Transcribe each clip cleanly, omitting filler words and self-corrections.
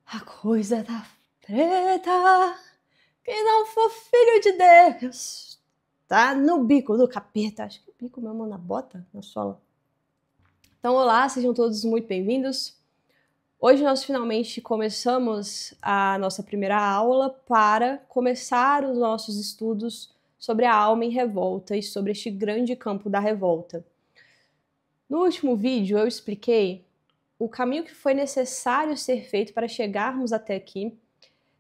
A coisa tá preta, quem não for filho de Deus tá no bico do capeta. Acho que é bico mesmo, na bota, na sola. Então, olá, sejam todos muito bem-vindos. Hoje nós finalmente começamos a nossa primeira aula para começar os nossos estudos sobre a alma em revolta e sobre este grande campo da revolta. No último vídeo eu expliquei o caminho que foi necessário ser feito para chegarmos até aqui,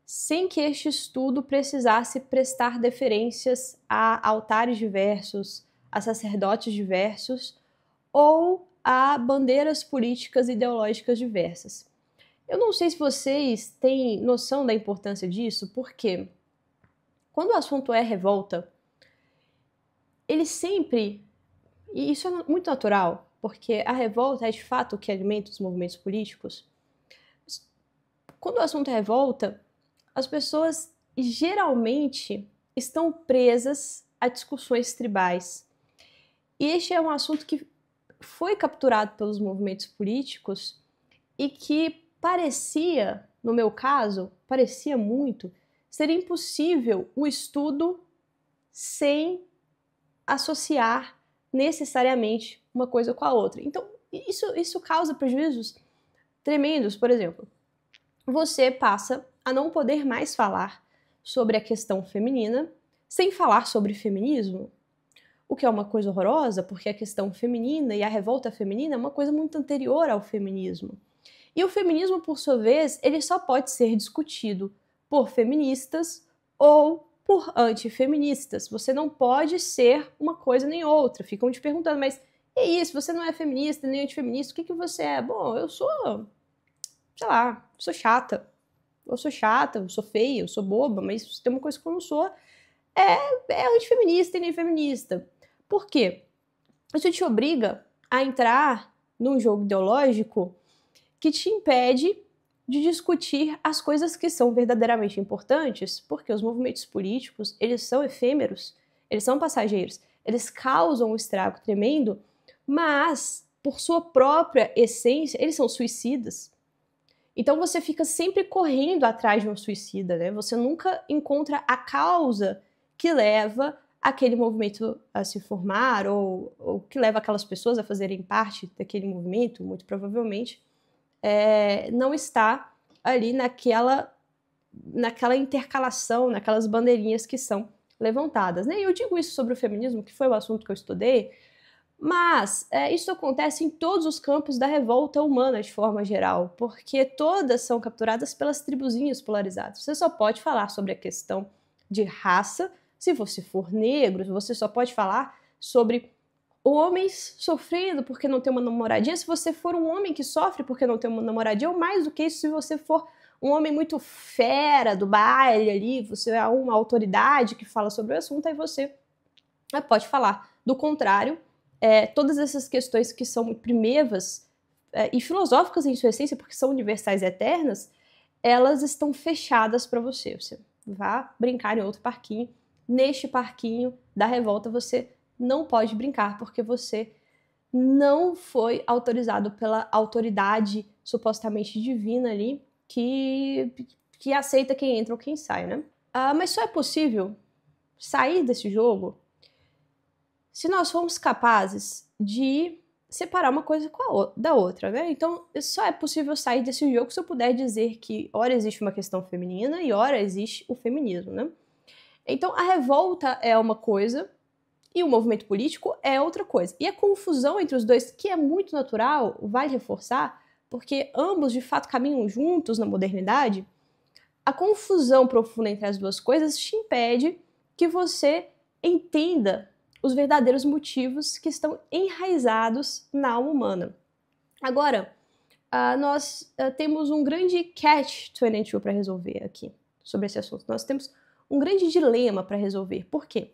sem que este estudo precisasse prestar deferências a altares diversos, a sacerdotes diversos ou a bandeiras políticas e ideológicas diversas. Eu não sei se vocês têm noção da importância disso, porque quando o assunto é revolta, ele sempre, e isso é muito natural, porque a revolta é de fato o que alimenta os movimentos políticos. Quando o assunto é revolta, as pessoas geralmente estão presas a discussões tribais. E este é um assunto que foi capturado pelos movimentos políticos e que parecia, no meu caso, parecia muito, ser impossível o estudo sem associar necessariamente uma coisa com a outra. Então, isso causa prejuízos tremendos. Por exemplo, você passa a não poder mais falar sobre a questão feminina sem falar sobre feminismo, o que é uma coisa horrorosa, porque a questão feminina e a revolta feminina é uma coisa muito anterior ao feminismo. E o feminismo, por sua vez, ele só pode ser discutido por feministas ou por antifeministas. Você não pode ser uma coisa nem outra. Ficam te perguntando, mas e isso, você não é feminista nem antifeminista, o que você é? Bom, eu sou, sei lá, sou chata. Eu sou chata, eu sou feia, eu sou boba, mas se tem uma coisa que eu não sou, é antifeminista e nem feminista. Por quê? Isso te obriga a entrar num jogo ideológico que te impede de discutir as coisas que são verdadeiramente importantes, porque os movimentos políticos, eles são efêmeros, eles são passageiros, eles causam um estrago tremendo, mas, por sua própria essência, eles são suicidas. Então você fica sempre correndo atrás de um suicida, né? Você nunca encontra a causa que leva aquele movimento a se formar ou que leva aquelas pessoas a fazerem parte daquele movimento, muito provavelmente, não está ali naquela intercalação, naquelas bandeirinhas que são levantadas, né? E eu digo isso sobre o feminismo, que foi o assunto que eu estudei, mas isso acontece em todos os campos da revolta humana de forma geral, porque todas são capturadas pelas tribuzinhas polarizadas. Você só pode falar sobre a questão de raça se você for negro, você só pode falar sobre homens sofrendo porque não tem uma namoradinha se você for um homem que sofre porque não tem uma namoradinha, ou mais do que isso, se você for um homem muito fera do baile ali, você é uma autoridade que fala sobre o assunto, aí você pode falar. Do contrário, todas essas questões que são muito primevas e filosóficas em sua essência, porque são universais e eternas, elas estão fechadas para você. Você vá brincar em outro parquinho. Neste parquinho da revolta você não pode brincar, porque você não foi autorizado pela autoridade supostamente divina ali, que aceita quem entra ou quem sai, né? Mas só é possível sair desse jogo se nós formos capazes de separar uma coisa da outra, né? Então, só é possível sair desse jogo se eu puder dizer que ora existe uma questão feminina e ora existe o feminismo, né? Então, a revolta é uma coisa e o movimento político é outra coisa. E a confusão entre os dois, que é muito natural, vale reforçar, porque ambos, de fato, caminham juntos na modernidade, a confusão profunda entre as duas coisas te impede que você entenda os verdadeiros motivos que estão enraizados na alma humana. Agora, nós temos um grande catch-22 para resolver aqui sobre esse assunto. Nós temos um grande dilema para resolver. Por quê?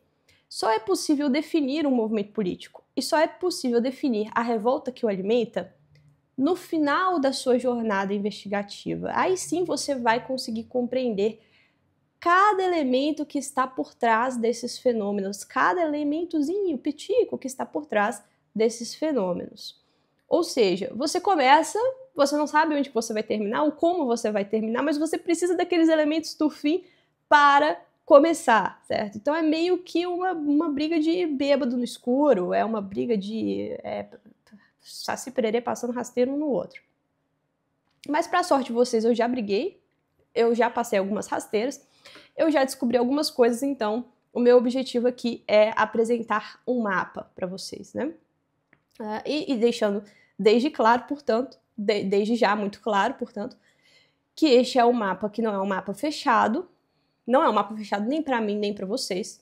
Só é possível definir um movimento político e só é possível definir a revolta que o alimenta no final da sua jornada investigativa. Aí sim você vai conseguir compreender cada elemento que está por trás desses fenômenos, cada elementozinho, pitico que está por trás desses fenômenos. Ou seja, você começa você não sabe onde você vai terminar ou como você vai terminar, mas você precisa daqueles elementos do fim para começar, certo? Então é meio que uma briga de bêbado no escuro, é uma briga de Saci Pererê passando rasteiro um no outro. Mas para sorte de vocês, eu já briguei, eu já passei algumas rasteiras, eu já descobri algumas coisas, então o meu objetivo aqui é apresentar um mapa para vocês, né? E deixando desde claro, portanto, desde já muito claro, portanto, que este é um mapa que não é um mapa fechado, não é um mapa fechado nem para mim, nem para vocês.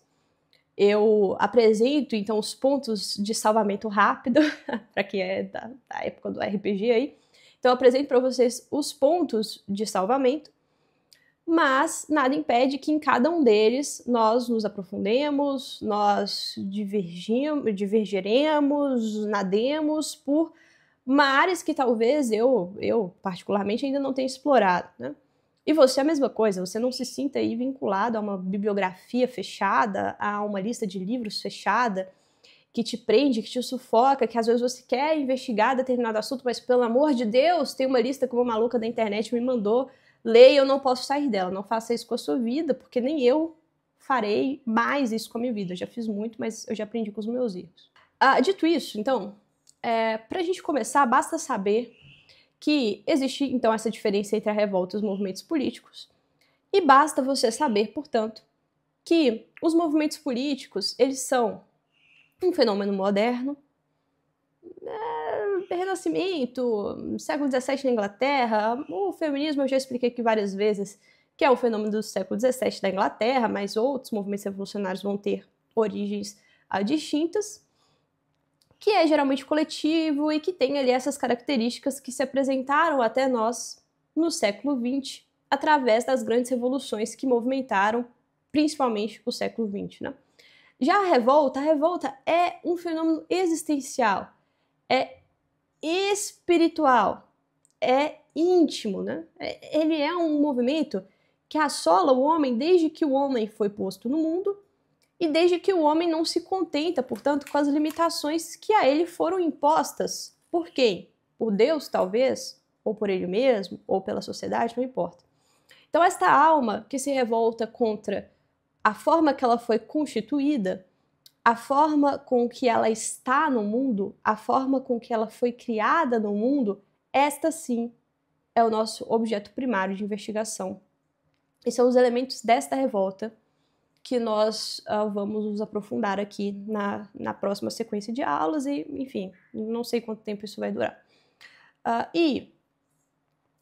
Eu apresento, então, os pontos de salvamento rápido, para quem é da época do RPG aí. Então, eu apresento para vocês os pontos de salvamento, mas nada impede que em cada um deles nós nos aprofundemos, nós divergeremos, nademos por mares que talvez eu particularmente ainda não tenha explorado, né? E você é a mesma coisa, você não se sinta aí vinculado a uma bibliografia fechada, a uma lista de livros fechada, que te prende, que te sufoca, que às vezes você quer investigar determinado assunto, mas pelo amor de Deus, tem uma lista que uma maluca da internet me mandou, leia e eu não posso sair dela. Não faça isso com a sua vida, porque nem eu farei mais isso com a minha vida. Eu já fiz muito, mas eu já aprendi com os meus erros. Dito isso, então, para a gente começar, basta saber que existe, então, essa diferença entre a revolta e os movimentos políticos. E basta você saber, portanto, que os movimentos políticos, eles são um fenômeno moderno, Renascimento, século XVII na Inglaterra, o feminismo eu já expliquei aqui várias vezes, que é um fenômeno do século XVII da Inglaterra, mas outros movimentos revolucionários vão ter origens distintas, que é geralmente coletivo e que tem ali essas características que se apresentaram até nós no século XX, através das grandes revoluções que movimentaram principalmente o século XX, né? Já a revolta é um fenômeno existencial, é espiritual, é íntimo, né? Ele é um movimento que assola o homem desde que o homem foi posto no mundo e desde que o homem não se contenta, portanto, com as limitações que a ele foram impostas. Por quem? Por Deus, talvez, ou por ele mesmo, ou pela sociedade, não importa. Então, esta alma que se revolta contra a forma que ela foi constituída, a forma com que ela está no mundo, a forma com que ela foi criada no mundo, esta sim é o nosso objeto primário de investigação. E são os elementos desta revolta que nós vamos nos aprofundar aqui na próxima sequência de aulas e, enfim, não sei quanto tempo isso vai durar. E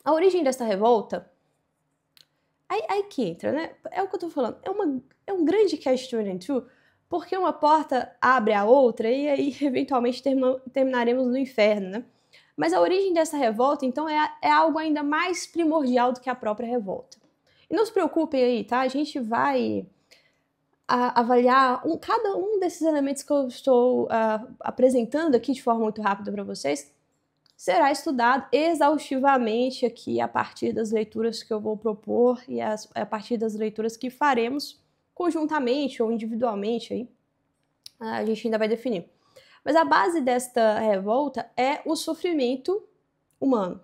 a origem desta revolta, aí que entra, né? É o que eu tô falando, é um grande catch-22, porque uma porta abre a outra e aí, eventualmente, terminaremos no inferno, né? Mas a origem dessa revolta, então, é algo ainda mais primordial do que a própria revolta. E não se preocupem aí, tá? A gente vai avaliar cada um desses elementos que eu estou apresentando aqui de forma muito rápida para vocês, será estudado exaustivamente aqui a partir das leituras que eu vou propor e a partir das leituras que faremos conjuntamente ou individualmente, aí, a gente ainda vai definir. Mas a base desta revolta é o sofrimento humano.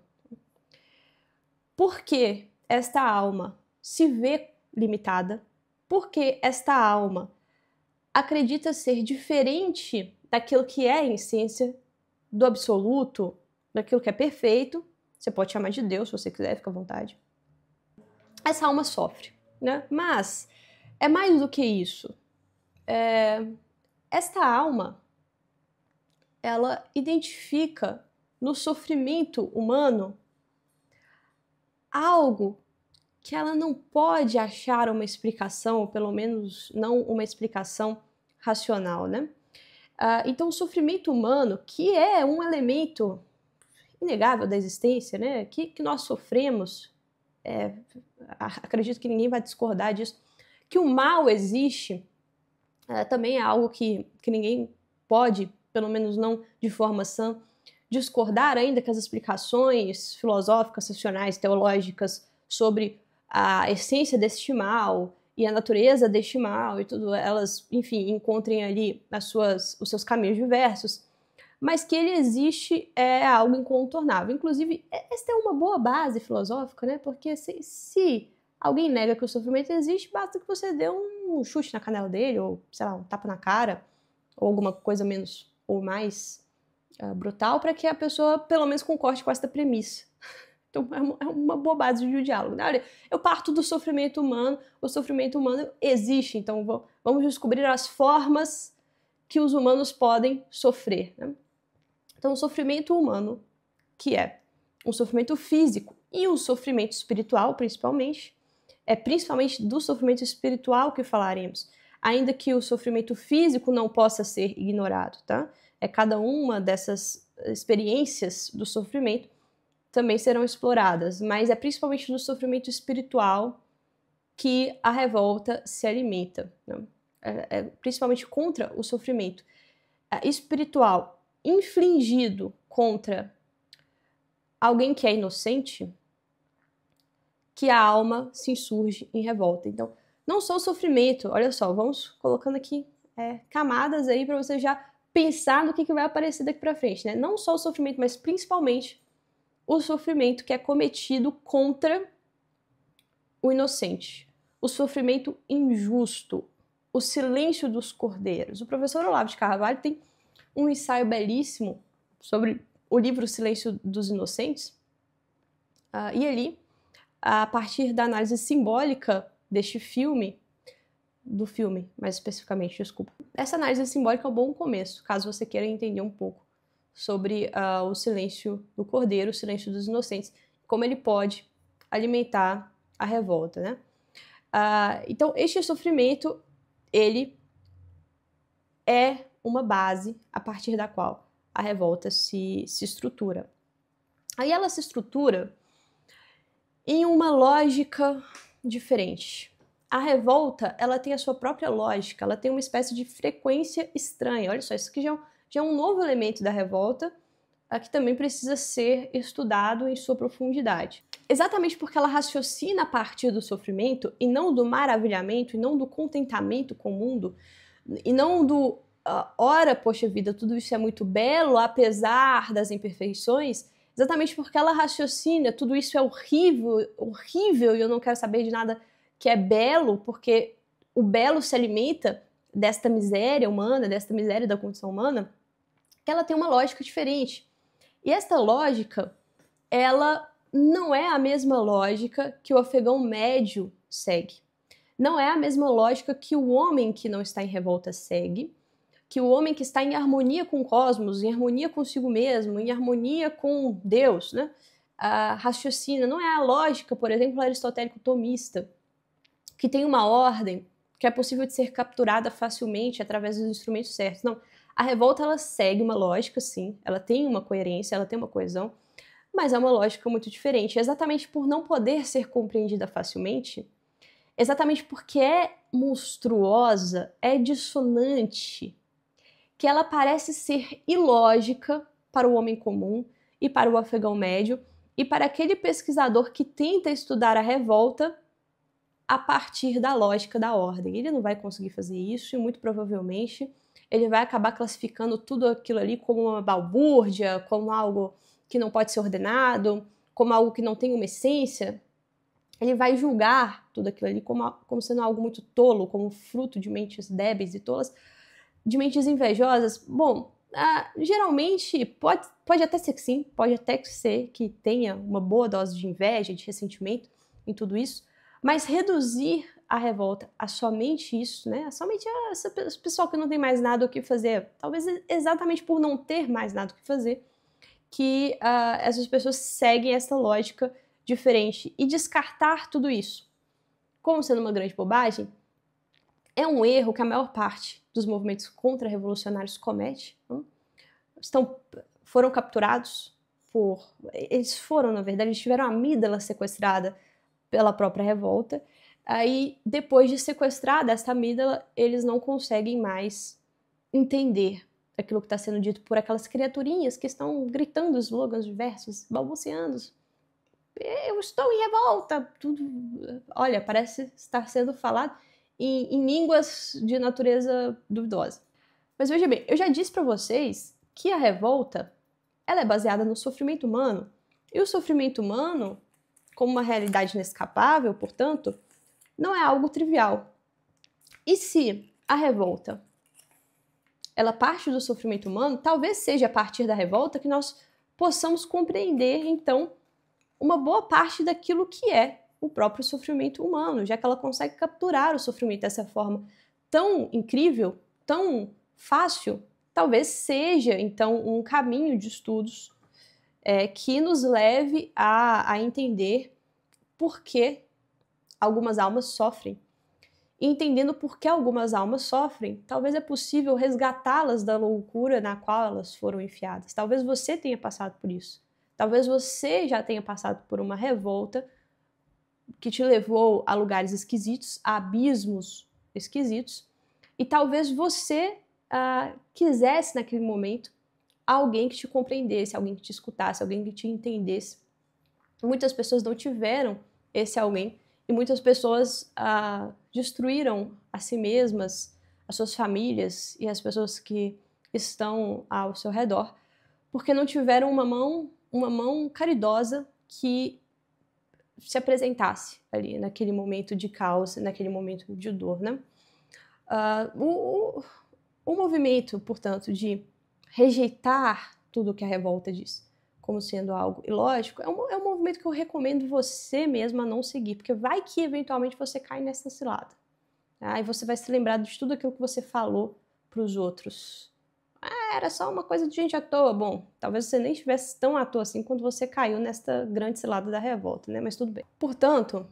Por que esta alma se vê limitada? Porque esta alma acredita ser diferente daquilo que é, em essência, do absoluto, daquilo que é perfeito. Você pode chamar de Deus, se você quiser, fica à vontade. Essa alma sofre, né? Mas é mais do que isso. Esta alma, ela identifica no sofrimento humano algo que ela não pode achar uma explicação, ou pelo menos não uma explicação racional, né? Então, o sofrimento humano, que é um elemento inegável da existência, né? Que nós sofremos, acredito que ninguém vai discordar disso, que o mal existe, também é algo que ninguém pode, pelo menos não de forma sã, discordar ainda que as explicações filosóficas, racionais, teológicas sobre a essência deste mal e a natureza deste mal e tudo, elas, enfim, encontrem ali os seus caminhos diversos. mas que ele existe é algo incontornável. Inclusive, essa é uma boa base filosófica, né? Porque se alguém nega que o sofrimento existe, basta que você dê um chute na canela dele, ou, sei lá, um tapa na cara, ou alguma coisa menos ou mais brutal, para que a pessoa pelo menos concorde com essa premissa. Então é uma boa base de diálogo. Olha, eu parto do sofrimento humano, o sofrimento humano existe, então vamos descobrir as formas que os humanos podem sofrer, né? Então o sofrimento humano, que é um sofrimento físico e um sofrimento espiritual, principalmente, é principalmente do sofrimento espiritual que falaremos, ainda que o sofrimento físico não possa ser ignorado, tá? Cada uma dessas experiências do sofrimento também serão exploradas, mas é principalmente do sofrimento espiritual que a revolta se alimenta, né? Principalmente contra o sofrimento espiritual infligido contra alguém que é inocente, que a alma se insurge em revolta. Então, não só o sofrimento, olha só, vamos colocando aqui camadas aí para você já pensar no que vai aparecer daqui para frente, né? Não só o sofrimento, mas principalmente o sofrimento que é cometido contra o inocente, o sofrimento injusto, o silêncio dos cordeiros. O professor Olavo de Carvalho tem um ensaio belíssimo sobre o livro Silêncio dos Inocentes, e ali, a partir da análise simbólica deste filme, do filme, mais especificamente, desculpa. Essa análise simbólica é um bom começo, caso você queira entender um pouco sobre o silêncio do cordeiro, o silêncio dos inocentes, como ele pode alimentar a revolta, né? Então, este sofrimento, ele é uma base a partir da qual a revolta se estrutura. Aí ela se estrutura em uma lógica diferente. A revolta, ela tem a sua própria lógica, ela tem uma espécie de frequência estranha. Olha só, isso aqui já é um novo elemento da revolta, que também precisa ser estudado em sua profundidade. Exatamente porque ela raciocina a partir do sofrimento, e não do maravilhamento, e não do contentamento com o mundo, e não do ora, poxa vida, tudo isso é muito belo, apesar das imperfeições, exatamente porque ela raciocina, tudo isso é horrível, horrível, e eu não quero saber de nada que é belo, porque o belo se alimenta desta miséria humana, desta miséria da condição humana, que ela tem uma lógica diferente. E esta lógica, ela não é a mesma lógica que o afegão médio segue. Não é a mesma lógica que o homem que não está em revolta segue, que o homem que está em harmonia com o cosmos, em harmonia consigo mesmo, em harmonia com Deus, né? Raciocina. Não é a lógica, por exemplo, aristotélico-tomista, que tem uma ordem que é possível de ser capturada facilmente através dos instrumentos certos. Não. A revolta, ela segue uma lógica, sim, ela tem uma coerência, ela tem uma coesão, mas é uma lógica muito diferente. Exatamente por não poder ser compreendida facilmente, exatamente porque é monstruosa, é dissonante, que ela parece ser ilógica para o homem comum e para o afegão médio e para aquele pesquisador que tenta estudar a revolta a partir da lógica da ordem. Ele não vai conseguir fazer isso e muito provavelmente ele vai acabar classificando tudo aquilo ali como uma balbúrdia, como algo que não pode ser ordenado, como algo que não tem uma essência. Ele vai julgar tudo aquilo ali como sendo algo muito tolo, como fruto de mentes débeis e tolas, de mentes invejosas. Bom, geralmente pode até ser que sim, pode até ser que tenha uma boa dose de inveja, de ressentimento em tudo isso, mas reduzir a revolta a somente isso, né? A somente esse pessoal que não tem mais nada o que fazer, talvez exatamente por não ter mais nada o que fazer, que essas pessoas seguem essa lógica diferente, e descartar tudo isso como sendo uma grande bobagem é um erro que a maior parte dos movimentos contra-revolucionários comete. Foram capturados eles foram, na verdade, eles tiveram a amígdala sequestrada pela própria revolta. Aí, depois de sequestrada essa amígdala, eles não conseguem mais entender aquilo que está sendo dito por aquelas criaturinhas que estão gritando slogans diversos, balbuciando. Eu estou em revolta. Tudo, olha, parece estar sendo falado em línguas de natureza duvidosa. Mas veja bem, eu já disse para vocês que a revolta ela é baseada no sofrimento humano. E o sofrimento humano, como uma realidade inescapável, portanto, não é algo trivial. E se a revolta ela parte do sofrimento humano, talvez seja a partir da revolta que nós possamos compreender, então, uma boa parte daquilo que é o próprio sofrimento humano, já que ela consegue capturar o sofrimento dessa forma tão incrível, tão fácil. Talvez seja, então, um caminho de estudos que nos leve a entender por que algumas almas sofrem. E entendendo por que algumas almas sofrem, talvez é possível resgatá-las da loucura na qual elas foram enfiadas. Talvez você tenha passado por isso. Talvez você já tenha passado por uma revolta que te levou a lugares esquisitos, a abismos esquisitos. E talvez você quisesse, naquele momento, alguém que te compreendesse, alguém que te escutasse, alguém que te entendesse. Muitas pessoas não tiveram esse alguém e muitas pessoas destruíram a si mesmas, as suas famílias e as pessoas que estão ao seu redor, porque não tiveram uma mão caridosa que se apresentasse ali naquele momento de caos, naquele momento de dor, né? O movimento, portanto, de rejeitar tudo o que a revolta diz como sendo algo ilógico, é um movimento que eu recomendo você mesma não seguir, porque vai que eventualmente você cai nessa cilada. Tá? E você vai se lembrar de tudo aquilo que você falou para os outros. Era só uma coisa de gente à toa. Bom, talvez você nem estivesse tão à toa assim quando você caiu nesta grande cilada da revolta, né? Mas tudo bem. Portanto,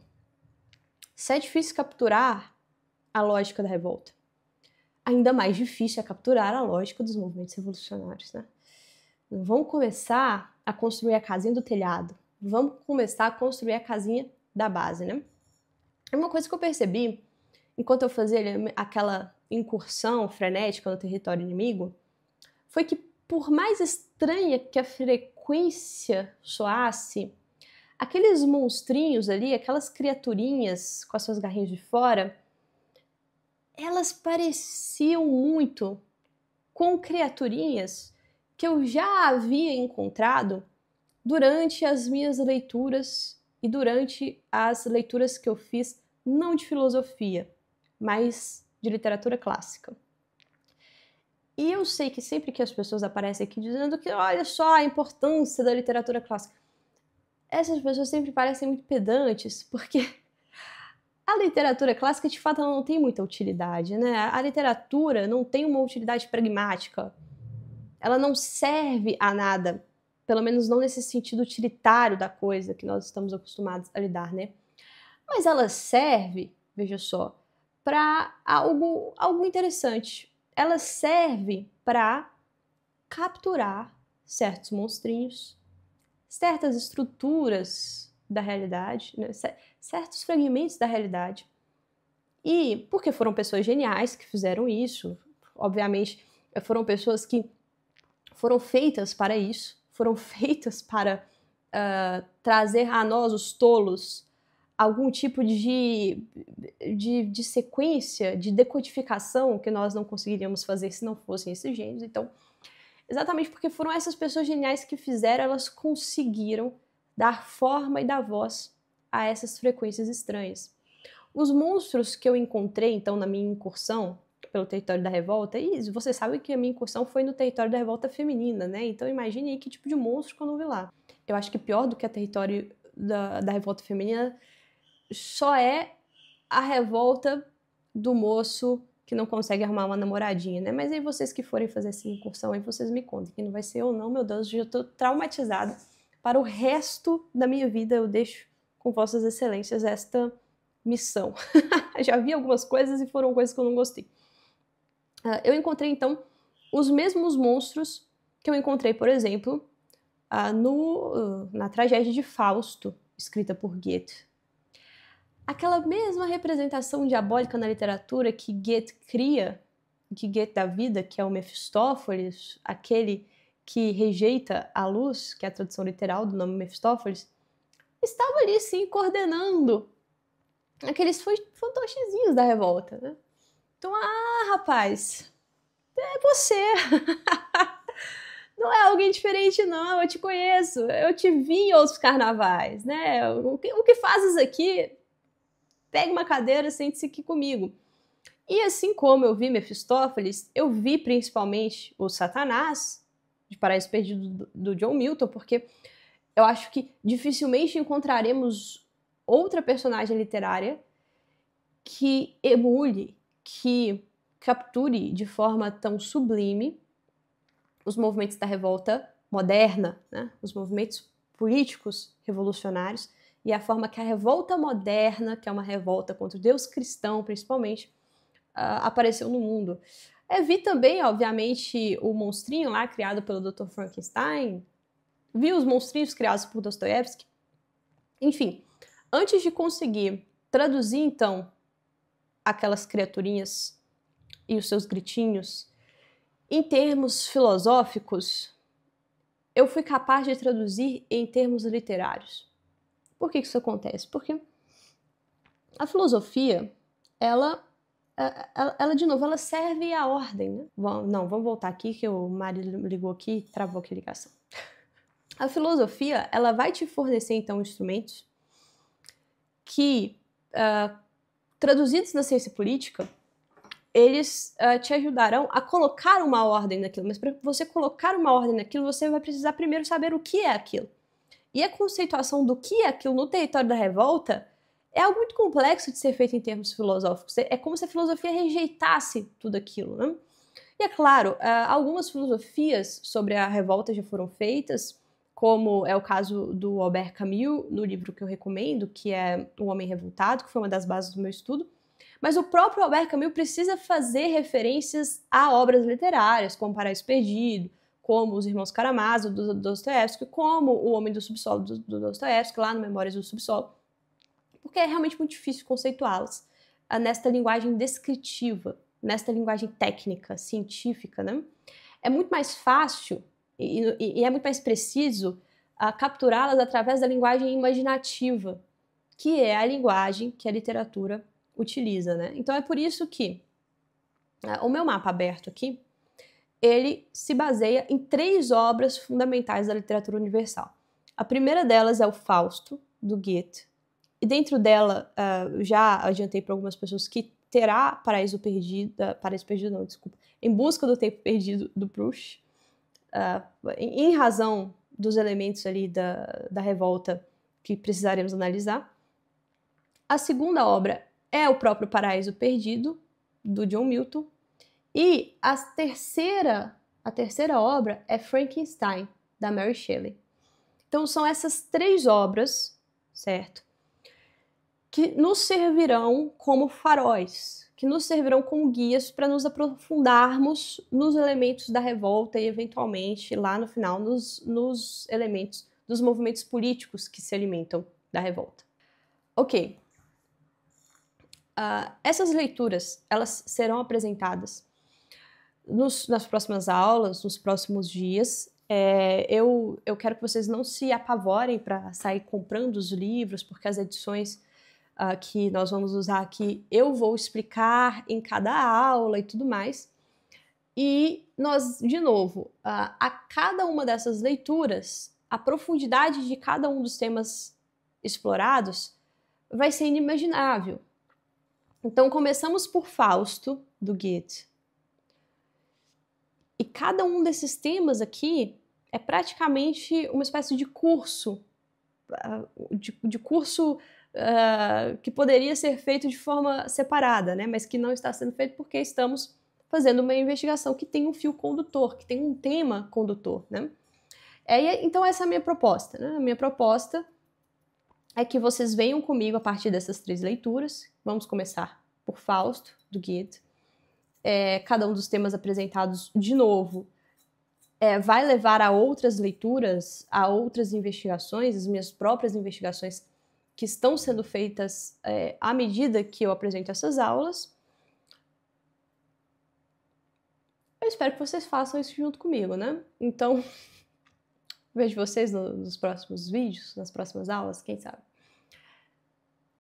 se é difícil capturar a lógica da revolta, ainda mais difícil é capturar a lógica dos movimentos revolucionários, né? Vamos começar a construir a casinha do telhado. Vamos começar a construir a casinha da base, né? Uma coisa que eu percebi, enquanto eu fazia aquela incursão frenética no território inimigo, foi que, por mais estranha que a frequência soasse, aqueles monstrinhos ali, aquelas criaturinhas com as suas garrinhas de fora, elas pareciam muito com criaturinhas que eu já havia encontrado durante as minhas leituras e durante as leituras que eu fiz, não de filosofia, mas de literatura clássica. E eu sei que sempre que as pessoas aparecem aqui dizendo que olha só a importância da literatura clássica, essas pessoas sempre parecem muito pedantes, porque a literatura clássica, de fato, ela não tem muita utilidade, né? A literatura não tem uma utilidade pragmática. Ela não serve a nada, pelo menos não nesse sentido utilitário da coisa que nós estamos acostumados a lidar, né? Mas ela serve, veja só, para algo interessante. Ela serve para capturar certos monstrinhos, certas estruturas da realidade, né? Certos fragmentos da realidade. E porque foram pessoas geniais que fizeram isso, obviamente foram pessoas que foram feitas para isso, foram feitas para trazer a nós, os tolos, algum tipo de sequência, de decodificação que nós não conseguiríamos fazer se não fossem esses gênios. Então, exatamente porque foram essas pessoas geniais que fizeram, elas conseguiram dar forma e dar voz a essas frequências estranhas. Os monstros que eu encontrei, então, na minha incursão pelo território da revolta, e você sabe que a minha incursão foi no território da revolta feminina, né? Então imagine aí que tipo de monstro que eu não vi lá. Eu acho que pior do que o território da revolta feminina só é a revolta do moço que não consegue arrumar uma namoradinha, né? Mas aí vocês que forem fazer essa incursão aí, vocês me contem. Quem não vai ser eu não, meu Deus, eu já tô traumatizada. Para o resto da minha vida eu deixo com vossas excelências esta missão. Já vi algumas coisas e foram coisas que eu não gostei. Eu encontrei, então, os mesmos monstros que eu encontrei, por exemplo, na tragédia de Fausto, escrita por Goethe. Aquela mesma representação diabólica na literatura que Goethe cria, que Goethe dá vida, que é o Mefistófeles, aquele que rejeita a luz, que é a tradução literal do nome Mefistófeles, estava ali, sim, coordenando aqueles fantochezinhos da revolta, né? Então, rapaz, é você. Não é alguém diferente, não. Eu te conheço. Eu te vi em outros carnavais, né? O que fazes aqui? Pega uma cadeira, sente-se aqui comigo. E assim como eu vi Mefistófeles, eu vi principalmente o Satanás, de Paraíso Perdido, do John Milton, porque eu acho que dificilmente encontraremos outra personagem literária que emule, que capture de forma tão sublime os movimentos da revolta moderna, né? Os movimentos políticos revolucionários, e a forma que a revolta moderna, que é uma revolta contra o Deus cristão, principalmente, apareceu no mundo. Vi também, obviamente, o monstrinho lá, criado pelo Dr. Frankenstein, vi os monstrinhos criados por Dostoiévski. Enfim, antes de conseguir traduzir, então, aquelas criaturinhas e os seus gritinhos em termos filosóficos, eu fui capaz de traduzir em termos literários. Por que isso acontece? Porque a filosofia, ela de novo, ela serve à ordem, né? Vamos voltar aqui, que o marido ligou aqui e travou aqui a ligação. A filosofia, ela vai te fornecer, então, instrumentos que, traduzidos na ciência política, eles te ajudarão a colocar uma ordem naquilo. Mas para você colocar uma ordem naquilo, você vai precisar primeiro saber o que é aquilo. E a conceituação do que é aquilo no território da revolta é algo muito complexo de ser feito em termos filosóficos. É como se a filosofia rejeitasse tudo aquilo, né? E é claro, algumas filosofias sobre a revolta já foram feitas, como é o caso do Albert Camus, no livro que eu recomendo, que é O Homem Revoltado, que foi uma das bases do meu estudo. Mas o próprio Albert Camus precisa fazer referências a obras literárias, como Paraíso Perdido, como Os Irmãos Karamazov, do Dostoiévski, como O Homem do Subsolo, do Dostoiévski, lá no Memórias do Subsolo, porque é realmente muito difícil conceituá-las nesta linguagem descritiva, nesta linguagem técnica, científica, né? É muito mais fácil e é muito mais preciso capturá-las através da linguagem imaginativa, que é a linguagem que a literatura utiliza, né? Então é por isso que o meu mapa aberto aqui, ele se baseia em 3 obras fundamentais da literatura universal. A primeira delas é o Fausto, do Goethe, e dentro dela, já adiantei para algumas pessoas que terá Paraíso Perdido não, desculpa, Em Busca do Tempo Perdido, do Proust, em razão dos elementos ali da revolta que precisaremos analisar. A segunda obra é o próprio Paraíso Perdido, do John Milton. E a terceira obra é Frankenstein, da Mary Shelley. Então são essas 3 obras, certo? Que nos servirão como faróis, que nos servirão como guias para nos aprofundarmos nos elementos da revolta e, eventualmente, lá no final, nos elementos dos movimentos políticos que se alimentam da revolta. Ok. Essas leituras, elas serão apresentadas nas próximas aulas, nos próximos dias. Eu quero que vocês não se apavorem para sair comprando os livros, porque as edições que nós vamos usar aqui, eu vou explicar em cada aula e tudo mais. E nós, de novo, a cada uma dessas leituras, a profundidade de cada um dos temas explorados vai ser inimaginável. Então, começamos por Fausto, do Goethe. E cada um desses temas aqui é praticamente uma espécie de curso, que poderia ser feito de forma separada, né? Mas que não está sendo feito porque estamos fazendo uma investigação que tem um fio condutor, que tem um tema condutor, né? Então essa é a minha proposta, né? A minha proposta é que vocês venham comigo a partir dessas 3 leituras. Vamos começar por Fausto, do Goethe. Cada um dos temas apresentados, de novo, vai levar a outras leituras, a outras investigações, as minhas próprias investigações que estão sendo feitas à medida que eu apresento essas aulas. Eu espero que vocês façam isso junto comigo, né? Então, vejo vocês nos próximos vídeos, nas próximas aulas, quem sabe?